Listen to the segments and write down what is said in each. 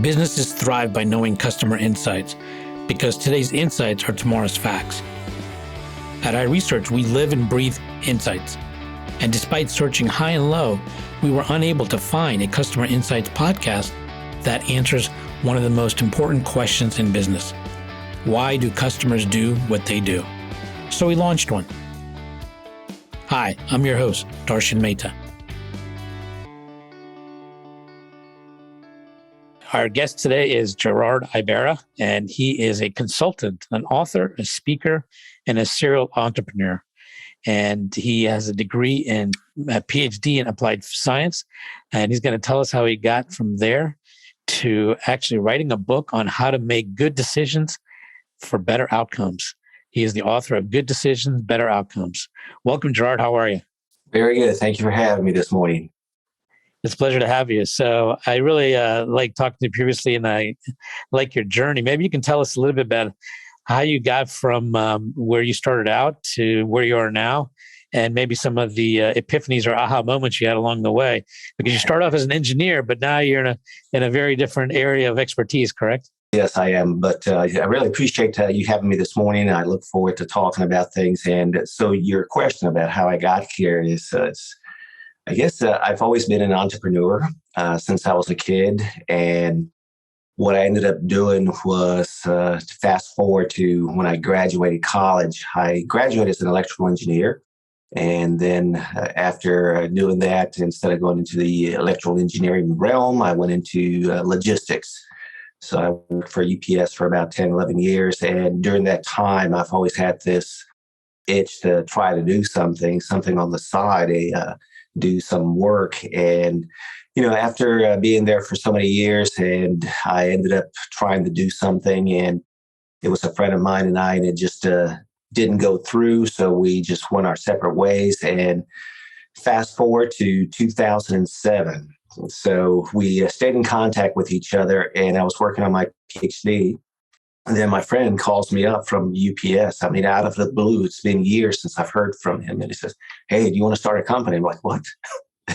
Businesses thrive by knowing customer insights because today's insights are tomorrow's facts. At iResearch, we live and breathe insights. And despite searching high and low, we were unable to find a customer insights podcast that answers one of the most important questions in business. Why do customers do what they do? So we launched one. Hi, I'm your host, Darshan Mehta. Our guest today is Gerard Ibarra, and he is a consultant, an author, a speaker, and a serial entrepreneur. And he has a degree in a Ph.D. in applied science, and he's going to tell us how he got from there to actually writing a book on how to make good decisions for better outcomes. He is the author of Good Decisions, Better Outcomes. Welcome, Gerard. How are you? Very good. Thank you for having me this morning. It's a pleasure to have you. So I really like talking to you previously, and I like your journey. Maybe you can tell us a little bit about how you got from where you started out to where you are now, and maybe some of the epiphanies or aha moments you had along the way. Because you start off as an engineer, but now you're in a very different area of expertise, correct? Yes, I am. But I really appreciate you having me this morning. I look forward to talking about things. And so your question about how I got here is, I guess I've always been an entrepreneur since I was a kid. And what I ended up doing was to fast forward to when I graduated college. I graduated as an electrical engineer. And then after doing that, instead of going into the electrical engineering realm, I went into logistics. So I worked for UPS for about 10, 11 years. And during that time, I've always had this itch to try to do something on the side, do some work. And, after being there for so many years, and I ended up trying to do something, and it was a friend of mine and I, and it just didn't go through. So we just went our separate ways. And fast forward to 2007. So we stayed in contact with each other, and I was working on my Ph.D. And then my friend calls me up from UPS. I mean, out of the blue, it's been years since I've heard from him. And he says, "Hey, do you want to start a company?" I'm like, "What?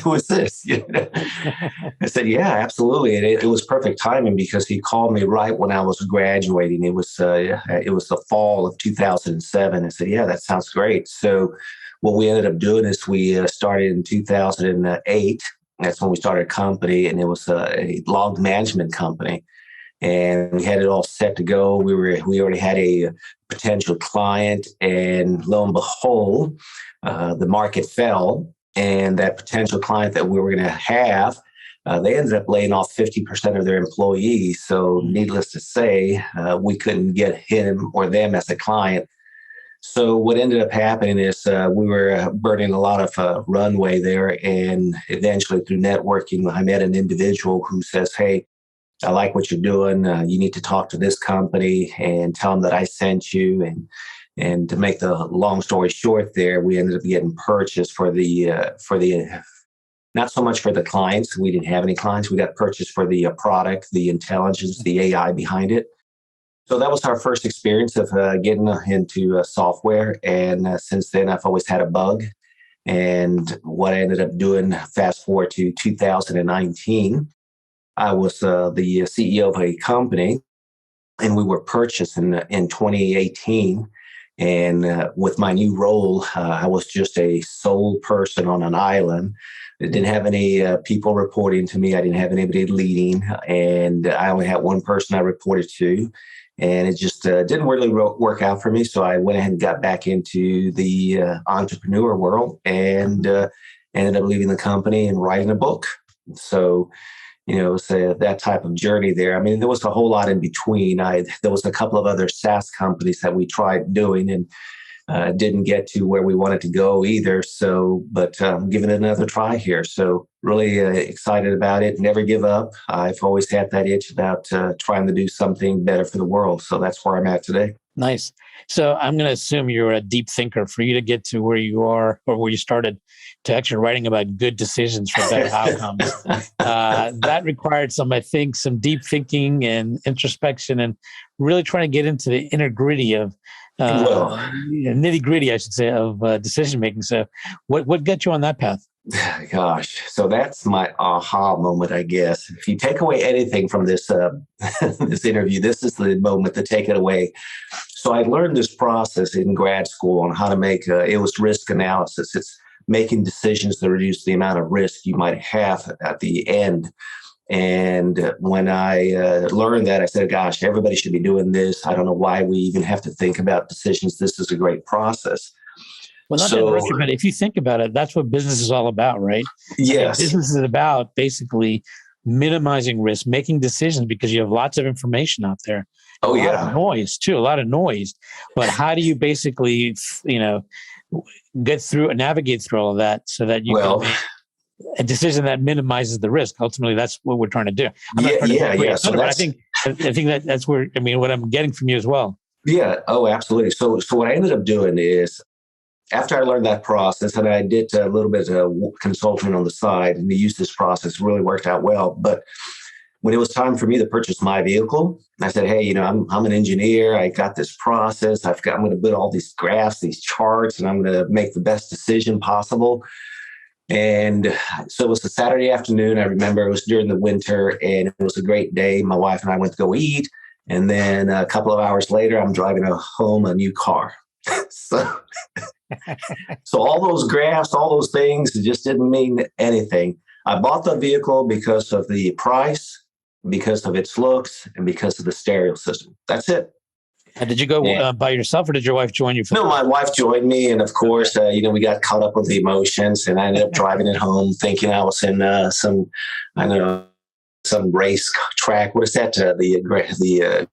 Who is this?" I said, "Yeah, absolutely." And it was perfect timing because he called me right when I was graduating. It was the fall of 2007. I said, "Yeah, that sounds great." So what we ended up doing is we started in 2008. That's when we started a company, and it was a log management company. And we had it all set to go. We already had a potential client, and lo and behold, the market fell, and that potential client that we were going to have, they ended up laying off 50% of their employees. So needless to say, we couldn't get him or them as a client. So what ended up happening is we were burning a lot of runway there, and eventually through networking, I met an individual who says, "Hey, I like what you're doing. You need to talk to this company and tell them that I sent you." And to make the long story short, there we ended up getting purchased for the not so much for the clients. We didn't have any clients. We got purchased for the product, the intelligence, the AI behind it. So that was our first experience of getting into software. And since then, I've always had a bug. And what I ended up doing, fast forward to 2019. I was the CEO of a company, and we were purchased in 2018. And with my new role, I was just a sole person on an island. I didn't have any people reporting to me. I didn't have anybody leading, and I only had one person I reported to. And it just didn't really work out for me. So I went ahead and got back into the entrepreneur world, and ended up leaving the company and writing a book. So so that type of journey there. I mean, there was a whole lot in between. There was a couple of other SaaS companies that we tried doing, and didn't get to where we wanted to go either. So, but giving it another try here. So really excited about it. Never give up. I've always had that itch about trying to do something better for the world. So that's where I'm at today. Nice. So I'm going to assume you're a deep thinker. For you to get to where you are, or where you started, to actually writing about good decisions for better outcomes, that required some deep thinking and introspection, and really trying to get into the inner gritty of nitty gritty, I should say, of decision making. So what got you on that path? Gosh, so that's my aha moment, I guess. If you take away anything from this this interview, this is the moment to take it away. So I learned this process in grad school on how to make it was risk analysis. It's making decisions to reduce the amount of risk you might have at the end. And when I learned that, I said, gosh, everybody should be doing this. I don't know why we even have to think about decisions. This is a great process. Well, not to interrupt you, but if you think about it, that's what business is all about, right? Yes. Business is about basically minimizing risk, making decisions because you have lots of information out there. Oh, a lot of noise too, a lot of noise. But how do you basically, navigate through all of that so that you can make a decision that minimizes the risk? Ultimately, that's what we're trying to do. So I think that's where, what I'm getting from you as well. Yeah. Oh, absolutely. So what I ended up doing is, after I learned that process, and I did a little bit of consulting on the side, and the use this process really worked out well. But when it was time for me to purchase my vehicle, I said, hey, I'm an engineer. I got this process. I'm going to build all these graphs, these charts, and I'm going to make the best decision possible. And so it was a Saturday afternoon. I remember it was during the winter, and it was a great day. My wife and I went to go eat. And then a couple of hours later, I'm driving home a new car. So all those graphs, all those things, it just didn't mean anything. I bought the vehicle because of the price, because of its looks, and because of the stereo system. That's it. And did you go by yourself, or did your wife join you? No, my wife joined me. And of course, we got caught up with the emotions, and I ended up driving it home thinking I was in some race track. What is that? The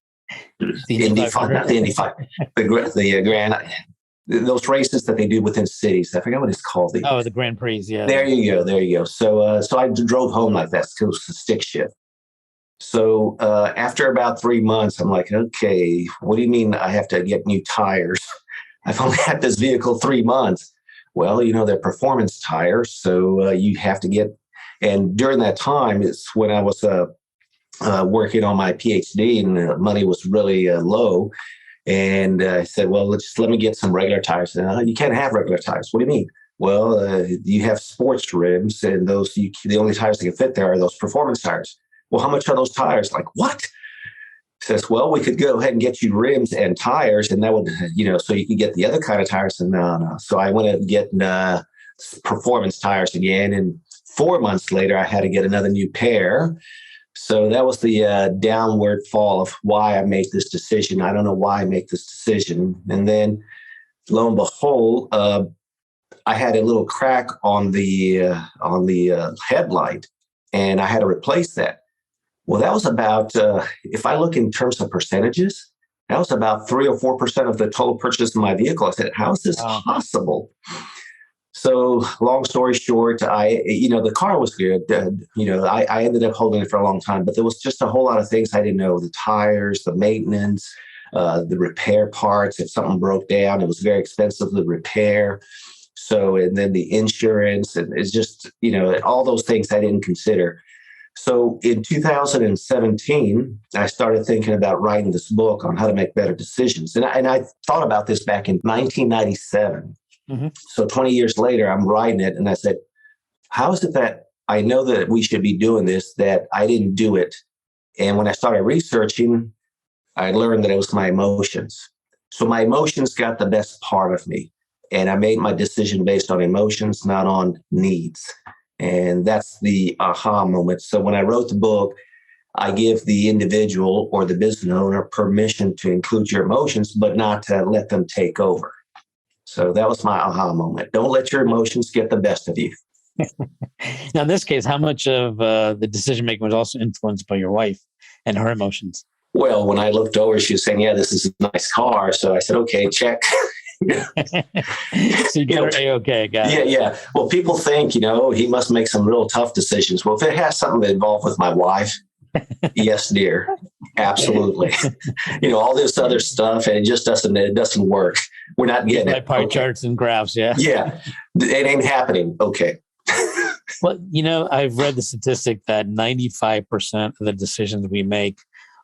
Indy 5, not the Indy 5, the Grand, those races that they do within cities. I forget what it's called. The Grand Prix. Yeah. There you go. So I drove home like that. It was a stick shift. So after about 3 months, I'm like, okay, what do you mean I have to get new tires? I've only had this vehicle 3 months. Well, they're performance tires. So you have to get, and during that time, it's when I was working on my Ph.D. and the money was really low. And I said, well, let me get some regular tires. You can't have regular tires. What do you mean? Well, you have sports rims, and the only tires that can fit there are those performance tires. Well, how much are those tires? Like, what? Says, well, we could go ahead and get you rims and tires, and that would, so you could get the other kind of tires. And no. So I went and get performance tires again. And 4 months later, I had to get another new pair. So that was the downward fall of why I made this decision. I don't know why I make this decision. And then lo and behold, I had a little crack on the headlight, and I had to replace that. Well, that was about, if I look in terms of percentages, that was about 3 or 4% of the total purchase of my vehicle. I said, how is this possible? So long story short, the car was good. I ended up holding it for a long time, but there was just a whole lot of things I didn't know: the tires, the maintenance, the repair parts. If something broke down, it was very expensive to repair. So, and then the insurance, and it's just, all those things I didn't consider. So in 2017, I started thinking about writing this book on how to make better decisions. And I thought about this back in 1997. Mm-hmm. So 20 years later, I'm writing it, and I said, how is it that I know that we should be doing this, that I didn't do it? And when I started researching, I learned that it was my emotions. So my emotions got the best part of me, and I made my decision based on emotions, not on needs. And that's the aha moment. So when I wrote the book, I give the individual or the business owner permission to include your emotions, but not to let them take over. So that was my aha moment. Don't let your emotions get the best of you. Now, in this case, how much of the decision making was also influenced by your wife and her emotions? Well, when I looked over, she was saying, yeah, this is a nice car. So I said, okay, check. So you got her A-okay, got it. Yeah. Well, people think, he must make some real tough decisions. Well, if it has something involved with my wife, yes, dear, absolutely. All this other stuff, and it doesn't work. We're not getting it. Pie charts and graphs, yeah. Yeah, it ain't happening. Okay. Well, I've read the statistic that 95% of the decisions we make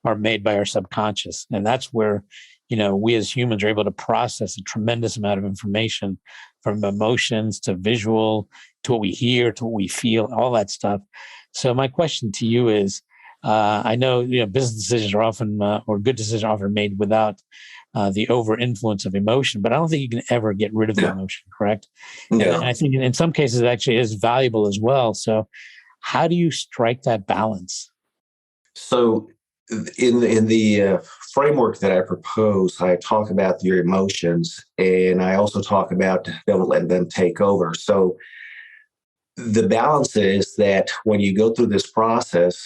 are made by our subconscious, and that's where we as humans are able to process a tremendous amount of information, from emotions to visual, to what we hear, to what we feel, all that stuff. So my question to you is, I know business decisions are often, or good decisions are often made without the over influence of emotion, but I don't think you can ever get rid of the emotion, correct? No. And I think in some cases it actually is valuable as well. So how do you strike that balance? So in the framework that I propose, I talk about your emotions, and I also talk about don't let them take over. So the balance is that when you go through this process,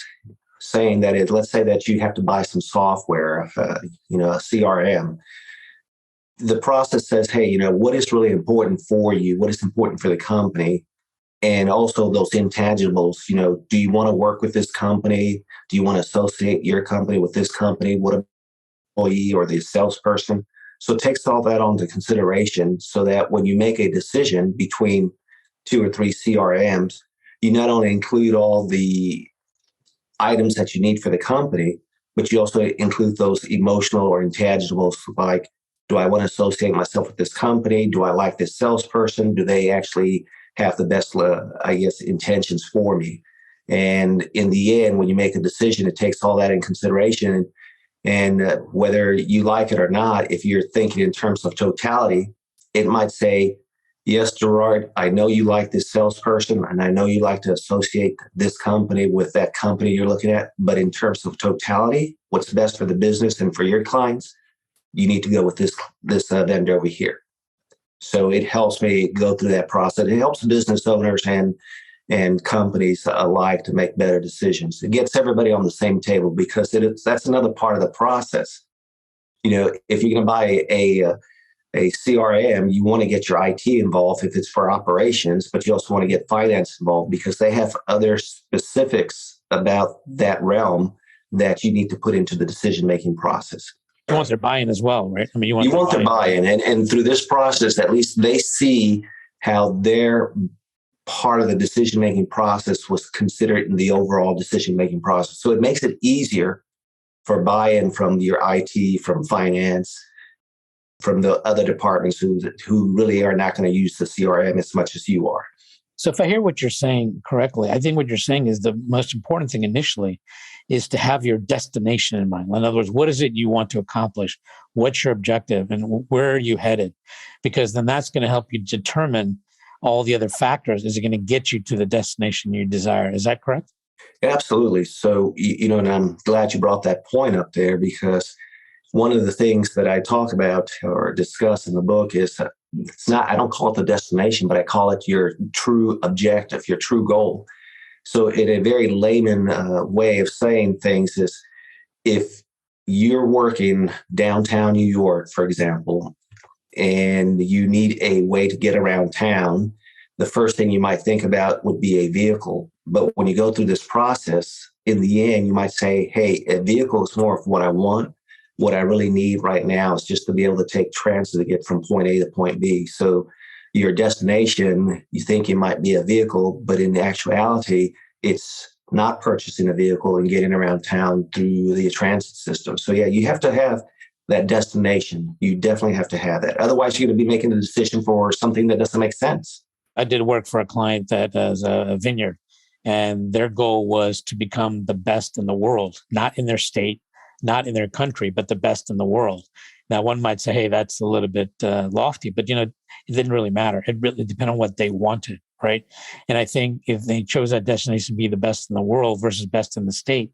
saying that let's say that you have to buy some software, a CRM. The process says, hey, what is really important for you? What is important for the company? And also those intangibles, do you want to work with this company? Do you want to associate your company with this company? What employee or the salesperson? So it takes all that into consideration so that when you make a decision between 2 or 3 CRMs, you not only include all the items that you need for the company, but you also include those emotional or intangibles like, do I want to associate myself with this company? Do I like this salesperson? Do they actually have the best, intentions for me? And in the end, when you make a decision, it takes all that in consideration. And whether you like it or not, if you're thinking in terms of totality, it might say, yes, Gerard, I know you like this salesperson, and I know you like to associate this company with that company you're looking at. But in terms of totality, what's best for the business and for your clients, you need to go with this vendor over here. So it helps me go through that process. It helps business owners and companies alike to make better decisions. It gets everybody on the same table because that's another part of the process. If you're going to buy a CRM, you want to get your IT involved if it's for operations, but you also want to get finance involved because they have other specifics about that realm that you need to put into the decision-making process. You want their buy-in as well, right? I mean, you want their buy-in. And through this process, at least they see how their part of the decision-making process was considered in the overall decision-making process. So it makes it easier for buy-in from your IT, from finance, from the other departments who really are not going to use the CRM as much as you are. So if I hear what you're saying correctly, I think what you're saying is the most important thing initially is to have your destination in mind. In other words, what is it you want to accomplish? What's your objective and where are you headed? Because then that's going to help you determine all the other factors. Is it going to get you to the destination you desire? Is that correct? Absolutely. So, and I'm glad you brought that point up there because one of the things that I talk about or discuss in the book is I don't call it the destination, but I call it your true objective, your true goal. So in a very layman way of saying things is if you're working downtown New York, for example, and you need a way to get around town, the first thing you might think about would be a vehicle. But when you go through this process, in the end, you might say, hey, a vehicle is more of what I want. What I really need right now is just to be able to take transit to get from point A to point B. So your destination, you think it might be a vehicle, but in actuality, it's not purchasing a vehicle and getting around town through the transit system. So yeah, you have to have that destination. You definitely have to have that. Otherwise, you're going to be making a decision for something that doesn't make sense. I did work for a client that has a vineyard, and their goal was to become the best in the world, not in their state, not in their country, but the best in the world. Now, one might say, hey, that's a little bit lofty, but it didn't really matter. It really depended on what they wanted, right? And I think if they chose that destination to be the best in the world versus best in the state,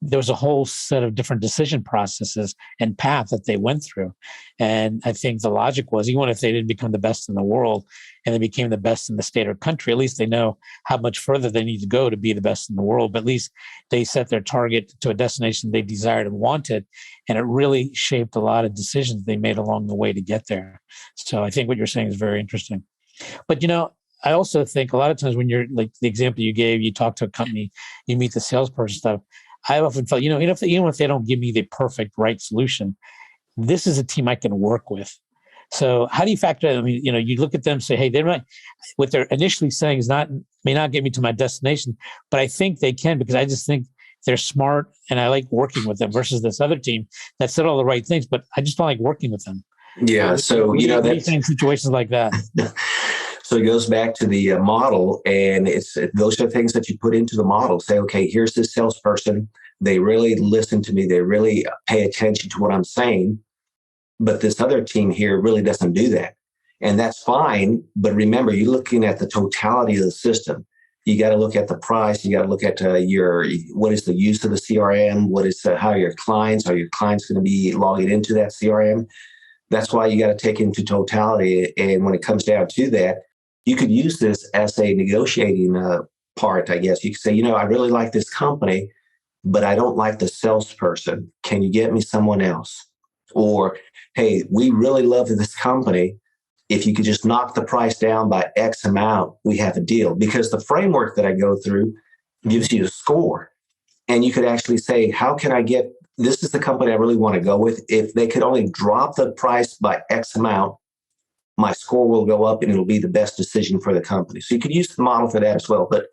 there was a whole set of different decision processes and path that they went through. And I think the logic was, even if they didn't become the best in the world and they became the best in the state or country, at least they know how much further they need to go to be the best in the world. But at least they set their target to a destination they desired and wanted. And it really shaped a lot of decisions they made along the way to get there. So I think what you're saying is very interesting. But, I also think a lot of times when you're like the example you gave, you talk to a company, you meet the salesperson stuff. I often felt, even if they don't give me the perfect right solution, this is a team I can work with. So how do you factor that? I mean, you look at them and say, hey, what they're initially saying may not get me to my destination, but I think they can because I just think they're smart and I like working with them versus this other team that said all the right things, but I just don't like working with them. Yeah. So, what do you think in situations like that? So it goes back to the model, and those are things that you put into the model. Say, okay, here's this salesperson. They really listen to me. They really pay attention to what I'm saying. But this other team here really doesn't do that. And that's fine. But remember, you're looking at the totality of the system. You got to look at the price. You got to look at what is the use of the CRM? What is how are your clients going to be logging into that CRM? That's why you got to take into totality. And when it comes down to that, you could use this as a negotiating part, I guess. You could say, I really like this company, but I don't like the salesperson. Can you get me someone else? Or, hey, we really love this company. If you could just knock the price down by X amount, we have a deal. Because the framework that I go through gives you a score. And you could actually say, how can I get, this is the company I really want to go with. If they could only drop the price by X amount, my score will go up and it'll be the best decision for the company. So you could use the model for that as well. But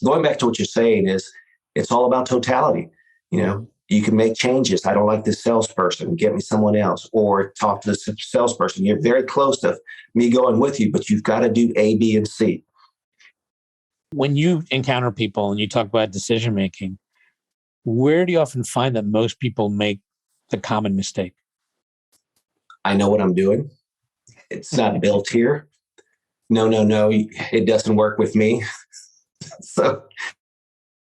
going back to what you're saying is it's all about totality. You can make changes. I don't like this salesperson. Get me someone else, or talk to the salesperson. You're very close to me going with you, but you've got to do A, B, and C. When you encounter people and you talk about decision making, where do you often find that most people make the common mistake? I know what I'm doing. It's not built here. No, it doesn't work with me. So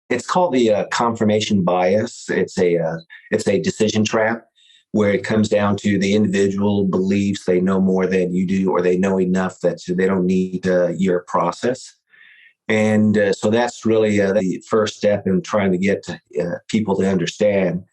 it's called the confirmation bias. It's a decision trap where it comes down to the individual believes they know more than you do, or they know enough that they don't need your process. And so that's really the first step in trying to get people to understand.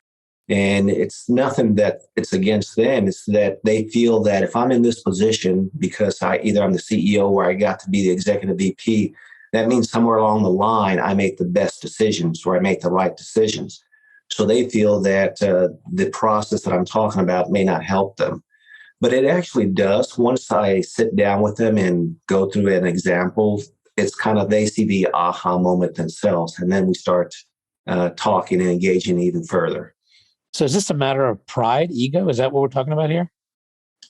And it's nothing that it's against them. It's that they feel that if I'm in this position because either I'm the CEO or I got to be the executive VP, that means somewhere along the line, I make the best decisions or I make the right decisions. So they feel that the process that I'm talking about may not help them. But it actually does. Once I sit down with them and go through an example, it's kind of, they see the aha moment themselves. And then we start talking and engaging even further. So is this a matter of pride, ego? Is that what we're talking about here?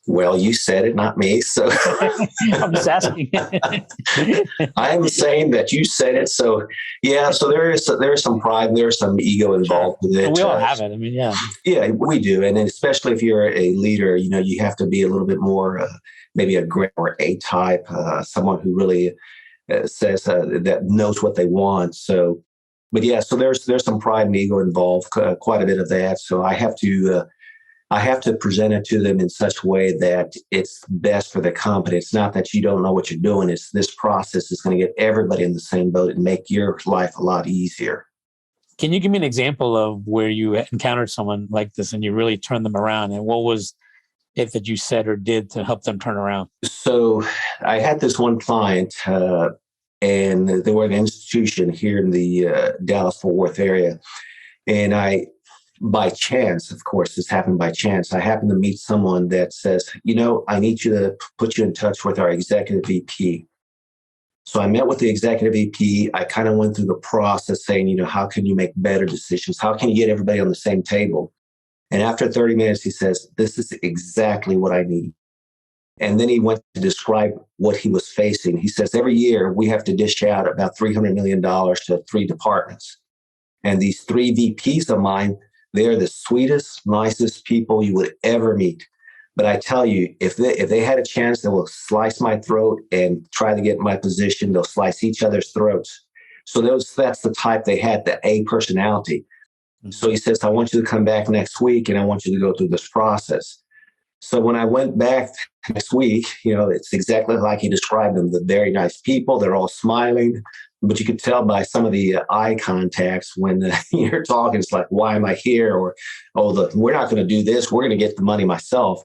Well, you said it, not me. So I'm just asking. I'm saying that you said it. So yeah, so there is some pride and there's some ego involved with it. We all have it. I mean, yeah. Yeah, we do. And especially if you're a leader, you have to be a little bit more, maybe a grit or A type, someone who really says that knows what they want. So, but yeah, so there's some pride and ego involved, quite a bit of that. So I have to present it to them in such a way that it's best for the company. It's not that you don't know what you're doing. It's this process is going to get everybody in the same boat and make your life a lot easier. Can you give me an example of where you encountered someone like this and you really turned them around? And what was it that you said or did to help them turn around? So I had this one client, and they were an institution here in the Dallas-Fort Worth area. And by chance, of course, this happened by chance, I happened to meet someone that says, I need you to put you in touch with our executive VP. So I met with the executive VP. I kind of went through the process saying, how can you make better decisions? How can you get everybody on the same table? And after 30 minutes, he says, this is exactly what I need. And then he went to describe what he was facing. He says, every year we have to dish out about $300 million to 3 departments. And these 3 VPs of mine, they're the sweetest, nicest people you would ever meet. But I tell you, if they had a chance, they will slice my throat and try to get in my position. They'll slice each other's throats. So that's the type they had, the A personality. So he says, I want you to come back next week and I want you to go through this process. So when I went back next week, it's exactly like he described them. The very nice people, they're all smiling, but you could tell by some of the eye contacts when you're talking, it's like, why am I here? Or, we're not going to do this. We're going to get the money myself.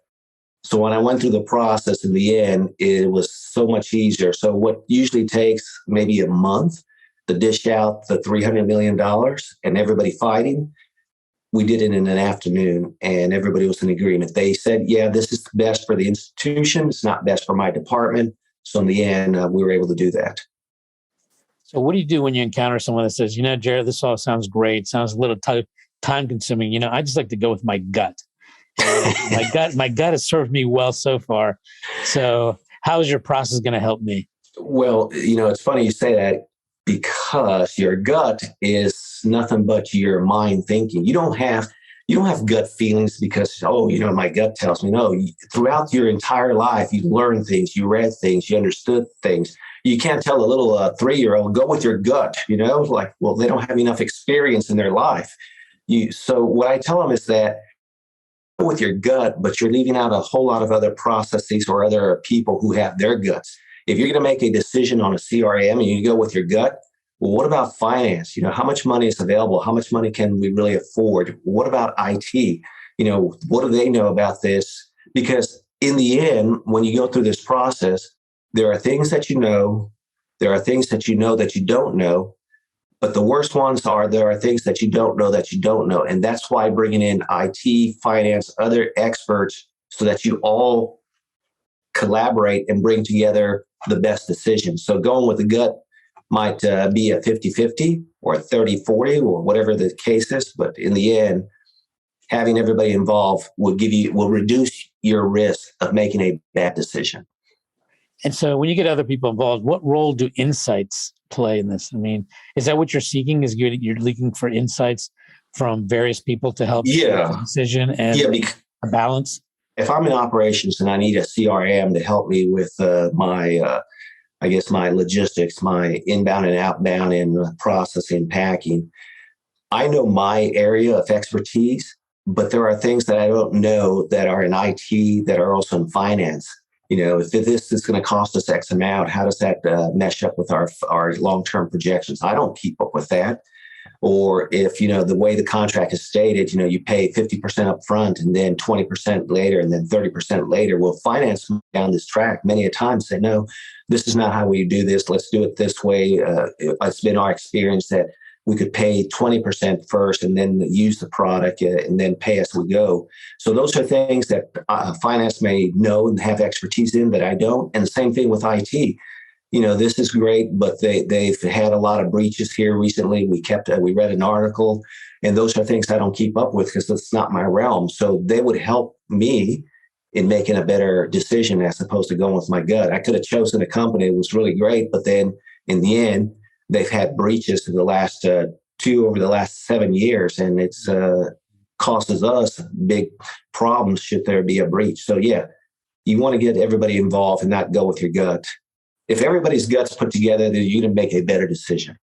So when I went through the process in the end, it was so much easier. So what usually takes maybe a month to dish out the $300 million and everybody fighting, we did it in an afternoon and everybody was in agreement. They said, yeah, this is best for the institution. It's not best for my department. So in the end, we were able to do that. So what do you do when you encounter someone that says, Gerard, this all sounds great. Sounds a little time consuming. I just like to go with my gut. My gut has served me well so far. So how is your process going to help me? Well, it's funny you say that because your gut is nothing but your mind thinking. You don't have gut feelings because, my gut tells me. No, throughout your entire life, you learned things, you read things, you understood things. You can't tell a little 3-year-old, go with your gut, like, well, they don't have enough experience in their life. So what I tell them is that go with your gut, but you're leaving out a whole lot of other processes or other people who have their guts. If you're going to make a decision on a CRM and you go with your gut, well, what about finance? How much money is available? How much money can we really afford? What about IT? What do they know about this? Because in the end, when you go through this process, there are things that you know, there are things that you don't know, but the worst ones are there are things that you don't know that you don't know. And that's why bringing in IT, finance, other experts so that you all collaborate and bring together the best decision. So going with the gut might be a 50-50 or a 30-40 or whatever the case is. But in the end, having everybody involved will reduce your risk of making a bad decision. And so when you get other people involved, what role do insights play in this? I mean, is that what you're seeking? Is you're looking for insights from various people to help make a decision and a balance? If I'm in operations and I need a CRM to help me with my logistics, my inbound and outbound and processing, packing, I know my area of expertise, but there are things that I don't know that are in IT that are also in finance. If this is going to cost us X amount, how does that mesh up with our long-term projections? I don't keep up with that. Or if, the way the contract is stated, you pay 50% up front and then 20% later and then 30% later. Well, finance down this track many a time say, no, this is not how we do this. Let's do it this way. It's been our experience that we could pay 20% first and then use the product and then pay as we go. So those are things that finance may know and have expertise in that I don't. And the same thing with IT. This is great, but they've had a lot of breaches here recently. We read an article, and those are things I don't keep up with because it's not my realm. So they would help me in making a better decision as opposed to going with my gut. I could have chosen a company that was really great, but then in the end, they've had breaches over the last 7 years, and it's causes us big problems should there be a breach. So yeah, you want to get everybody involved and not go with your gut. If everybody's guts put together, then you can make a better decision.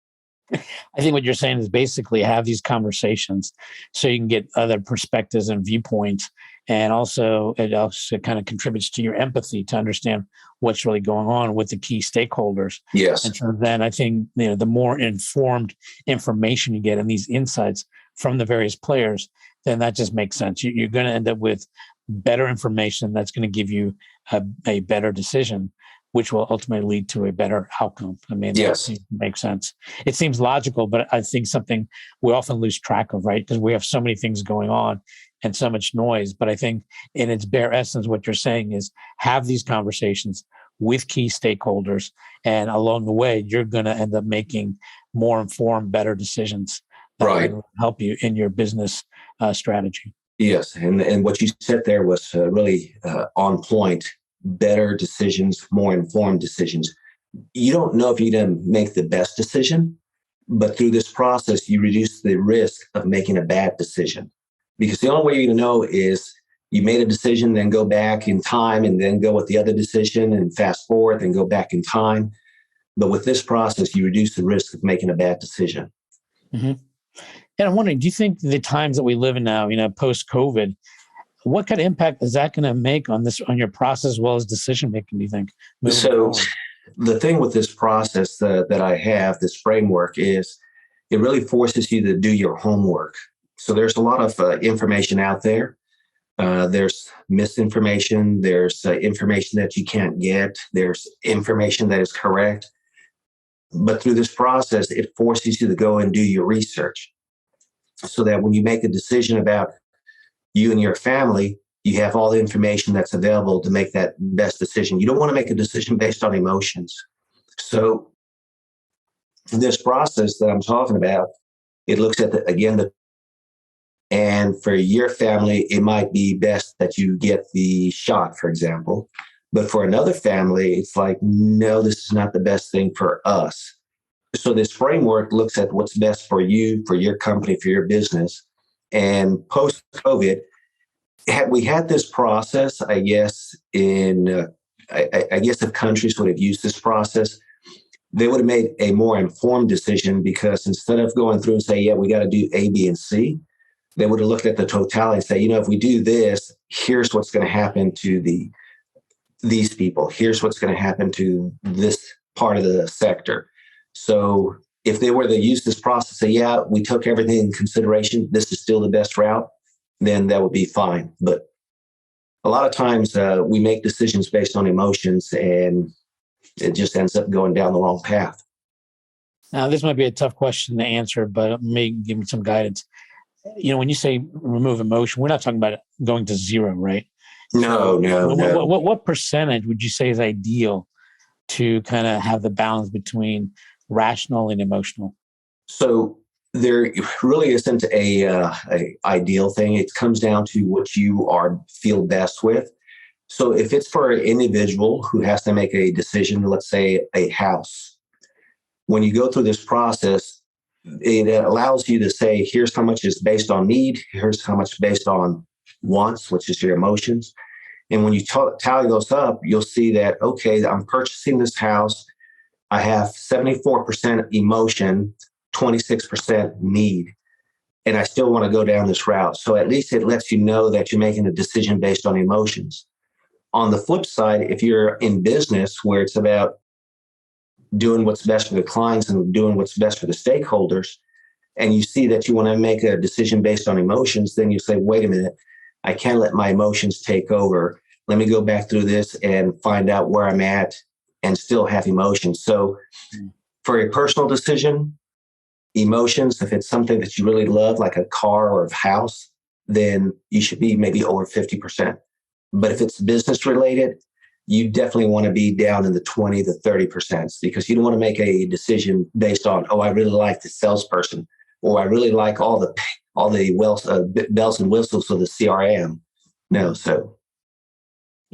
I think what you're saying is basically have these conversations so you can get other perspectives and viewpoints. And also, it also kind of contributes to your empathy to understand what's really going on with the key stakeholders. Yes. And so then I think, the more informed information you get and these insights from the various players, then that just makes sense. You're going to end up with better information that's going to give you a better decision, which will ultimately lead to a better outcome. I mean, yes, that makes sense. It seems logical, but I think something we often lose track of, right? Because we have so many things going on and so much noise. But I think in its bare essence, what you're saying is have these conversations with key stakeholders. And along the way, you're going to end up making more informed, better decisions that will help you in your business strategy. Yes. And what you said there was really on point. Better decisions, more informed decisions. You don't know if you're going to make the best decision, but through this process, you reduce the risk of making a bad decision. Because the only way you're going to know is you made a decision, then go back in time and then go with the other decision and fast forward and go back in time. But with this process, you reduce the risk of making a bad decision. Mm-hmm. And I'm wondering, do you think the times that we live in now, post-COVID, what kind of impact is that going to make on your process as well as decision making, do you think? So the thing with this process that I have, this framework, is it really forces you to do your homework. So there's a lot of information out there. There's misinformation. There's information that you can't get. There's information that is correct. But through this process, it forces you to go and do your research so that when you make a decision about you and your family, you have all the information that's available to make that best decision. You don't want to make a decision based on emotions. So this process that I'm talking about, it looks at and for your family, it might be best that you get the shot, for example. But for another family, it's like, no, this is not the best thing for us. So this framework looks at what's best for you, for your company, for your business. And post-COVID, had we had this process, I guess, I guess if countries would have used this process, they would have made a more informed decision, because instead of going through and say, yeah, we got to do A, B, and C, they would have looked at the totality and say, if we do this, here's what's going to happen to these people. Here's what's going to happen to this part of the sector. So if they were to use this process, say, yeah, we took everything in consideration, this is still the best route, then that would be fine. But a lot of times we make decisions based on emotions, and it just ends up going down the wrong path. Now, this might be a tough question to answer, but it may give me some guidance. When you say remove emotion, we're not talking about going to zero, right? No. What percentage would you say is ideal to kind of have the balance between rational and emotional? So there really isn't a ideal thing. It comes down to what you feel best with. So if it's for an individual who has to make a decision, let's say a house, when you go through this process, it allows you to say, here's how much is based on need, here's how much based on wants, which is your emotions. And when you tally those up, you'll see that, okay, I'm purchasing this house. I have 74% emotion, 26% need, and I still want to go down this route. So at least it lets you know that you're making a decision based on emotions. On the flip side, if you're in business where it's about doing what's best for the clients and doing what's best for the stakeholders, and you see that you want to make a decision based on emotions, then you say, wait a minute, I can't let my emotions take over. Let me go back through this and find out where I'm at and still have emotions. So for a personal decision, emotions, if it's something that you really love, like a car or a house, then you should be maybe over 50%. But if it's business related, you definitely want to be down in the 20 to 30%, because you don't want to make a decision based on, I really like the salesperson, or I really like all the bells and whistles of the CRM. No, so.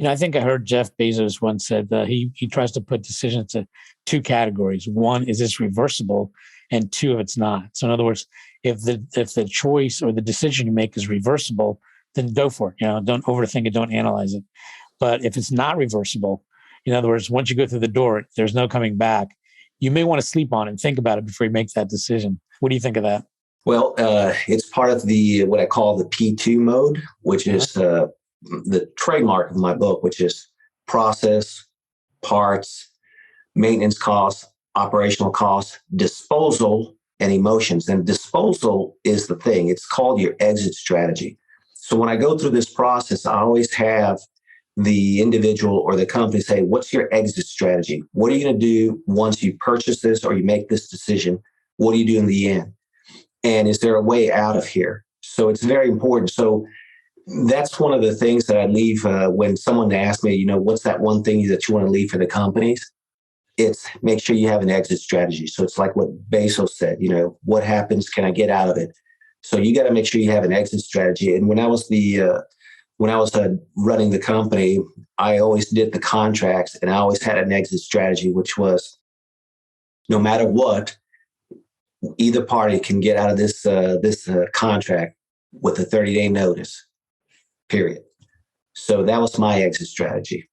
I think I heard Jeff Bezos once said that he tries to put decisions into two categories. One, is this reversible? And two, if it's not. So in other words, if the choice or the decision you make is reversible, then go for it. Don't overthink it, don't analyze it. But if it's not reversible, in other words, once you go through the door, there's no coming back. You may want to sleep on it and think about it before you make that decision. What do you think of that? Well, it's part of what I call the P2 mode, which is the trademark of my book, which is process, parts, maintenance costs, operational costs, disposal, and emotions. And disposal is the thing. It's called your exit strategy. So when I go through this process, I always have the individual or the company say, what's your exit strategy? What are you going to do once you purchase this or you make this decision? What do you do in the end? And is there a way out of here? So it's very important. So that's one of the things that I leave when someone asks me, what's that one thing that you want to leave for the companies? It's make sure you have an exit strategy. So it's like what Bezos said, what happens? Can I get out of it? So you got to make sure you have an exit strategy. And when I was running the company, I always did the contracts, and I always had an exit strategy, which was no matter what, either party can get out of this contract with a 30-day notice, period. So that was my exit strategy.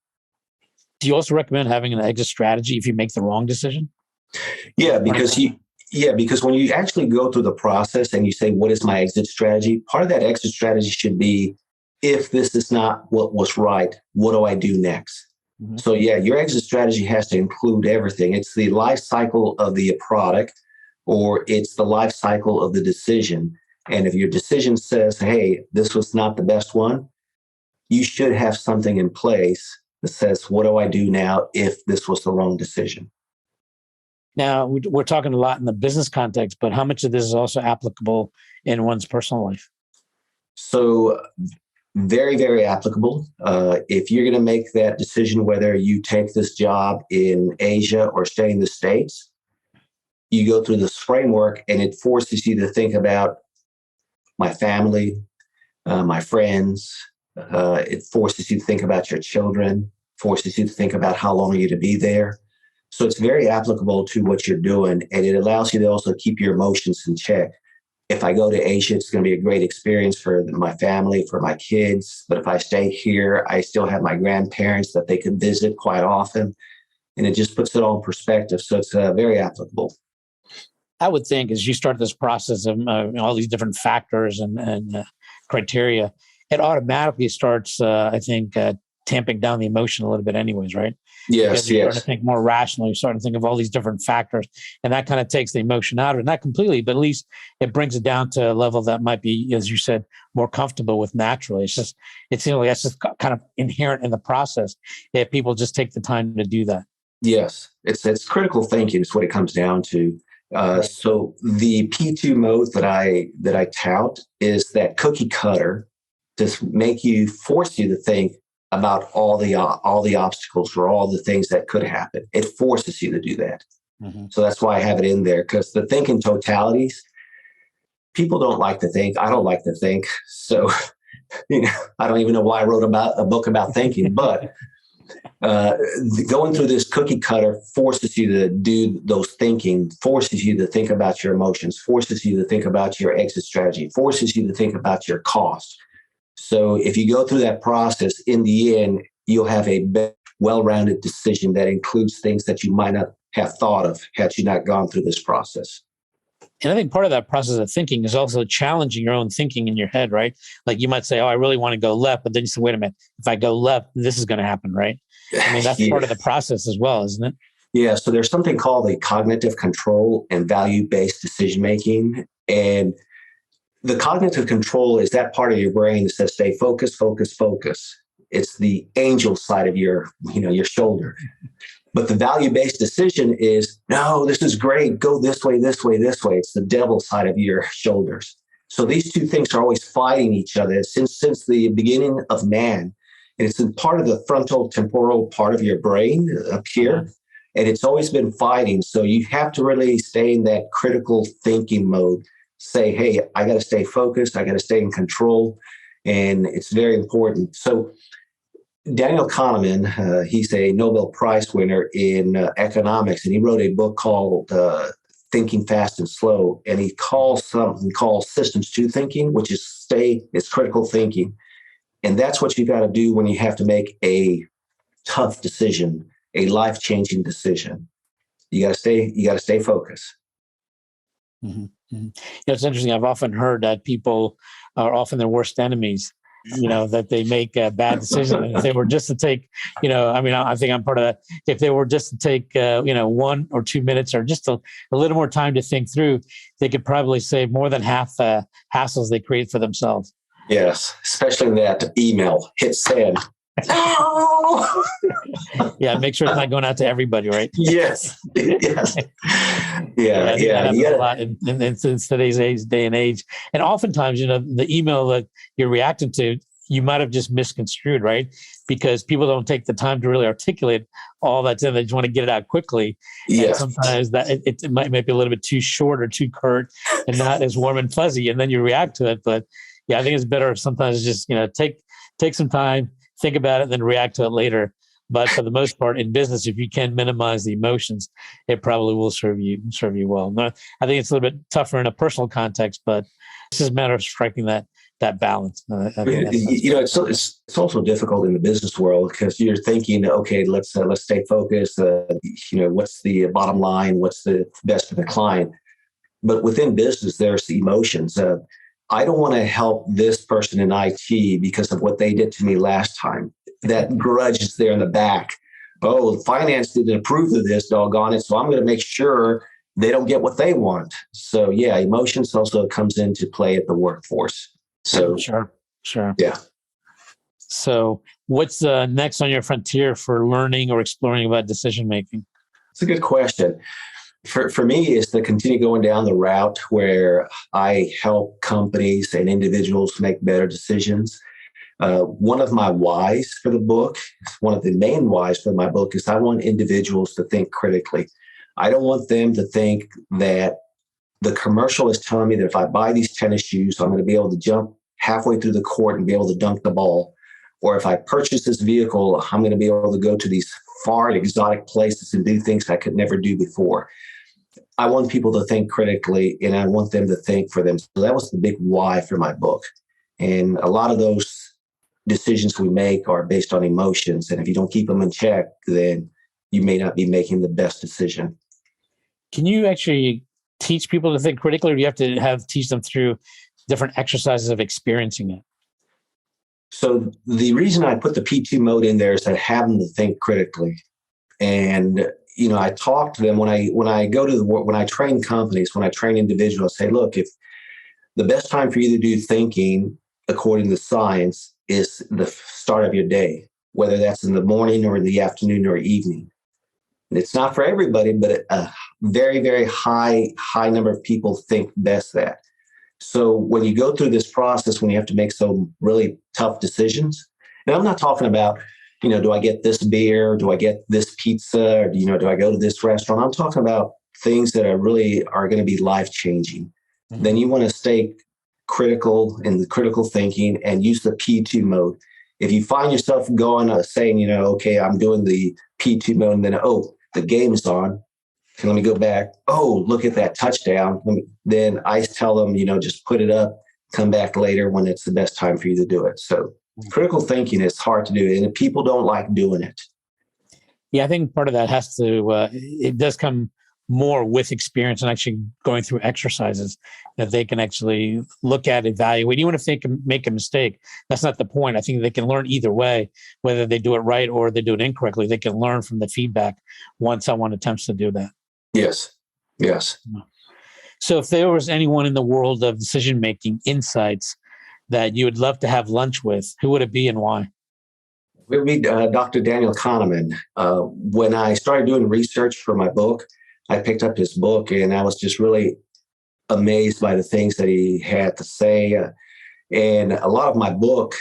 Do you also recommend having an exit strategy if you make the wrong decision? Yeah, because when you actually go through the process and you say, what is my exit strategy? Part of that exit strategy should be, if this is not what was right, what do I do next? Mm-hmm. So your exit strategy has to include everything. It's the life cycle of the product, or it's the life cycle of the decision. And if your decision says, hey, this was not the best one, you should have something in place that says, what do I do now if this was the wrong decision? Now, we're talking a lot in the business context, but how much of this is also applicable in one's personal life? So very, very applicable. If you're going to make that decision, whether you take this job in Asia or stay in the States, you go through this framework, and it forces you to think about my family, my friends. It forces you to think about your children, forces you to think about how long are you to be there. So it's very applicable to what you're doing, and it allows you to also keep your emotions in check. If I go to Asia, it's going to be a great experience for my family, for my kids. But if I stay here, I still have my grandparents that they can visit quite often. And it just puts it all in perspective. So it's very applicable. I would think as you start this process of all these different factors and criteria, it automatically starts, I think, tamping down the emotion a little bit anyways, right? Yes, because you're starting to think more rationally. You're starting to think of all these different factors, and that kind of takes the emotion out of it. Not completely, but at least it brings it down to a level that might be, as you said, more comfortable with naturally. It's that's just kind of inherent in the process if people just take the time to do that. Yes, it's critical thinking is what it comes down to. Right. So the P2 mode that I tout is that cookie cutter to force you to think about all the obstacles or all the things that could happen. It forces you to do that. Mm-hmm. So that's why I have it in there, because the thinking totalities, people don't like to think. I don't like to think. So, I don't even know why I wrote about a book about thinking, but going through this cookie cutter forces you to do those thinking, forces you to think about your emotions, forces you to think about your exit strategy, forces you to think about your cost. So if you go through that process, in the end, you'll have a well-rounded decision that includes things that you might not have thought of had you not gone through this process. And I think part of that process of thinking is also challenging your own thinking in your head, right? Like you might say, I really want to go left, but then you say, wait a minute, if I go left, this is going to happen, right? I mean, that's part of the process as well, isn't it? Yeah. So there's something called the cognitive control and value-based decision-making. And the cognitive control is that part of your brain that says, stay focused, focus, focus. It's the angel side of your shoulder. But the value-based decision is, no, this is great. Go this way, this way, this way. It's the devil side of your shoulders. So these two things are always fighting each other since the beginning of man. And it's in part of the frontal temporal part of your brain up here. Uh-huh. And it's always been fighting. So you have to really stay in that critical thinking mode. Say, hey, I got to stay focused. I got to stay in control. And it's very important. So Daniel Kahneman, he's a Nobel Prize winner in economics, and he wrote a book called Thinking Fast and Slow. And he calls something called systems two thinking, which is it's critical thinking. And that's what you got to do when you have to make a tough decision, a life-changing decision. You got to stay focused. Mm-hmm. Mm-hmm. It's interesting. I've often heard that people are often their worst enemies, that they make bad decisions. And if they were just to take, I think I'm part of that. If they were just to take, 1 or 2 minutes or just a little more time to think through, they could probably save more than half the hassles they create for themselves. Yes, especially that email, hit send. Yeah, make sure it's not going out to everybody, right? Yes. Yeah. A lot in today's day and age. And oftentimes, the email that you're reacting to, you might have just misconstrued, right? Because people don't take the time to really articulate all that's in. They just want to get it out quickly. Yes. And sometimes that it might be a little bit too short or too curt and not as warm and fuzzy, and then you react to it. But yeah, I think it's better sometimes just take some time, think about it, then react to it later. But for the most part, in business, if you can minimize the emotions, it probably will serve you well. I think it's a little bit tougher in a personal context, but it's just a matter of striking that balance. It's also difficult in the business world because you're thinking, okay, let's stay focused. What's the bottom line? What's the best for the client? But within business, there's the emotions. I don't want to help this person in IT because of what they did to me last time. That grudge is there in the back. Oh, finance didn't approve of this, doggone it. So I'm going to make sure they don't get what they want. So yeah, emotions also comes into play at the workforce. So sure. Yeah. So what's next on your frontier for learning or exploring about decision making? It's a good question. For me, is to continue going down the route where I help companies and individuals make better decisions. One of my whys for the book, one of the main whys for my book is I want individuals to think critically. I don't want them to think that the commercial is telling me that if I buy these tennis shoes, I'm going to be able to jump halfway through the court and be able to dunk the ball. or if I purchase this vehicle, I'm going to be able to go to these far and exotic places and do things I could never do before. I want people to think critically, and I want them to think for them. So that was the big why for my book. And a lot of those decisions we make are based on emotions. And if you don't keep them in check, then you may not be making the best decision. Can you actually teach people to think critically, or do you have to teach them through different exercises of experiencing it? So the reason I put the P2 mode in there is to have them to think critically. And, I talk to them when I train companies, when I train individuals, I say, look, if the best time for you to do thinking, according to science, is the start of your day, whether that's in the morning or in the afternoon or evening. And it's not for everybody, but a very, very high number of people think best that. So when you go through this process, when you have to make some really tough decisions, and I'm not talking about, do I get this beer? Do I get this pizza? Or, do I go to this restaurant? I'm talking about things that are going to be life-changing. Mm-hmm. Then you want to stay critical in the critical thinking and use the P2 mode. If you find yourself saying, okay, I'm doing the P2 mode, and then, the game is on. Let me go back. Oh, look at that touchdown. Then I tell them, just put it up, come back later when it's the best time for you to do it. So critical thinking is hard to do, and people don't like doing it. Yeah, I think part of that has to, it does come more with experience and actually going through exercises that they can actually look at, evaluate. Even if they can make a mistake, that's not the point. I think they can learn either way, whether they do it right or they do it incorrectly. They can learn from the feedback once someone attempts to do that. Yes. So if there was anyone in the world of decision-making insights that you would love to have lunch with, who would it be and why? It would be Dr. Daniel Kahneman. When I started doing research for my book, I picked up his book and I was just really amazed by the things that he had to say. And a lot of my book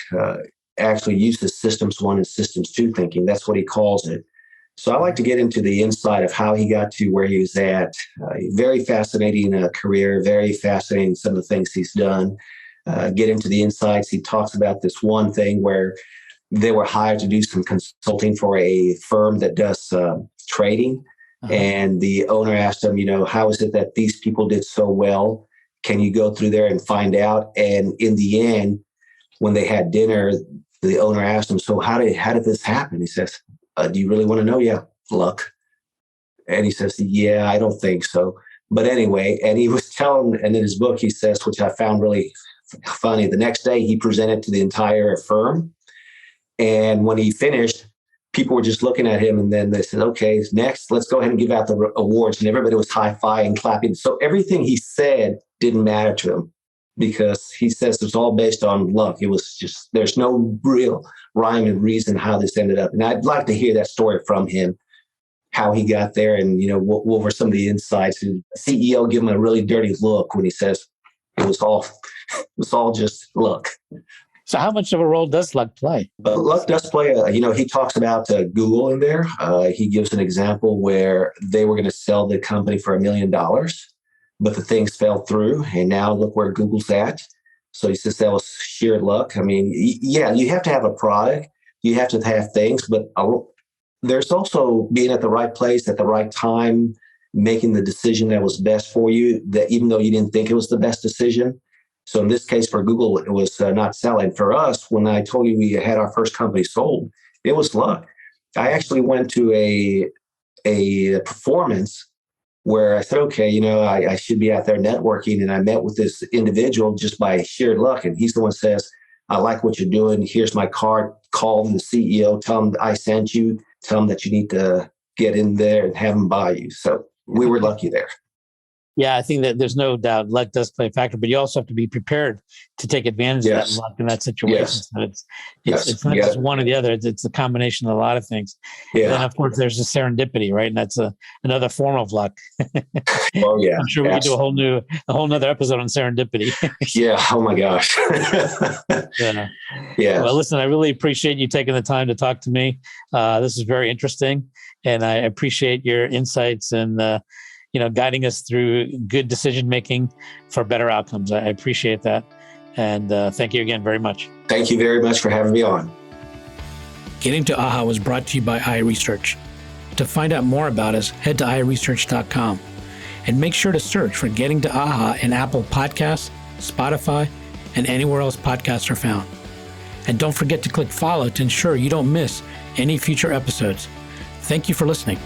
actually uses systems 1 and systems 2 thinking. That's what he calls it. So I like to get into the inside of how he got to where he was at. Very fascinating career, very fascinating some of the things he's done. Get into the insights. He talks about this one thing where they were hired to do some consulting for a firm that does trading. Uh-huh. And the owner asked him, how is it that these people did so well? Can you go through there and find out? And in the end, when they had dinner, the owner asked him, so how did this happen? He says, do you really want to know? Yeah, luck. And he says, yeah, I don't think so. But anyway, and he was telling, and in his book, he says, which I found really funny, the next day he presented to the entire firm. And when he finished, people were just looking at him, and then they said, okay, next, let's go ahead and give out the awards. And everybody was high-fiving, clapping. So everything he said didn't matter to him because he says it's all based on luck. It was just, there's no real rhyme and reason how this ended up. And I'd like to hear that story from him, how he got there, and, what were some of the insights. And the CEO gave him a really dirty look when he says it was all just luck. So how much of a role does luck play? Luck does play. He talks about Google in there. He gives an example where they were going to sell the company for $1 million, but the things fell through. And now look where Google's at. So he says that was sheer luck. I mean, yeah, you have to have a product. You have to have things, but there's also being at the right place at the right time, making the decision that was best for you, that even though you didn't think it was the best decision. So in this case, for Google, it was not selling. For us, when I told you we had our first company sold, it was luck. I actually went to a performance where I said, okay, I should be out there networking. And I met with this individual just by sheer luck. And he's the one who says, I like what you're doing. Here's my card. Call the CEO. Tell him I sent you. Tell him that you need to get in there and have him buy you. So we were lucky there. Yeah, I think that there's no doubt luck does play a factor, but you also have to be prepared to take advantage of that luck in that situation. Yes. So it's not just one or the other. It's a combination of a lot of things. Yeah. And then, of course, there's the serendipity, right? And that's another form of luck. Oh, yeah. I'm sure we could do a whole nother episode on serendipity. Yeah. Oh, my gosh. Yeah. Yeah. Well, listen, I really appreciate you taking the time to talk to me. This is very interesting, and I appreciate your insights and guiding us through good decision-making for better outcomes. I appreciate that. And thank you again very much. Thank you very much for having me on. Getting to AHA was brought to you by iResearch. To find out more about us, head to iResearch.com and make sure to search for Getting to AHA in Apple Podcasts, Spotify, and anywhere else podcasts are found. And don't forget to click follow to ensure you don't miss any future episodes. Thank you for listening.